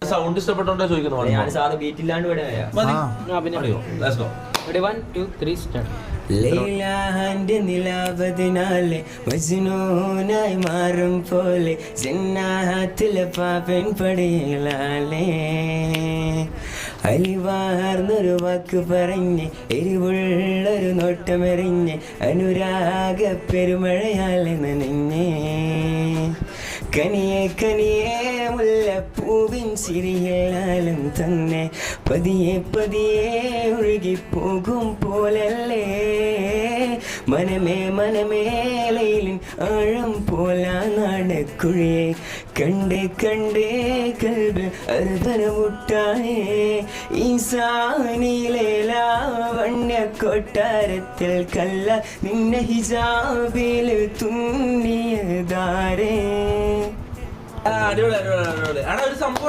Sound ഇഷ്ടപ്പെട്ടോണ്ടോ ചോദിക്കുന്നു. ഞാൻ സാധാ ബീറ്റ് ഇല്ലാണ്ട് ലൈലാന്റെ നിലാവതിനാലെ മജ്നൂനായി മാറും പോലെ ജന്നാത്തിലെ പാപ്പൻ പടിയിലാലേ അലിവാർന്നൊരു വാക്ക് പറഞ്ഞ് എരിവുള്ളൊരു നോട്ടമെറിഞ്ഞ് അനുരാഗ പെരുമഴയാലെ നനഞ്ഞേ കനിയെ കനിയെ മുല്ലപ്പൂവിൻ ചിരിയാലും തന്നെ പതിയെ പതിയെ ഒഴുകിപ്പോകും പോലല്ലേ മനമേ മനമേലയിലിൻ ആഴം പോലാ നാടക്കുഴിയെ കണ്ടേ കണ്ടേ കൽബ് അർദ്ധനമുട്ടായേ ഈസാനിയിലെ ലാവണ്യ കൊട്ടാരത്തിൽ കല്ല നിന്നെ ഹിജാബിൽ തുന്നിയതാരേ. അടിപൊളി അടിപൊളി അടിപൊളി. ഒരു സംഭവം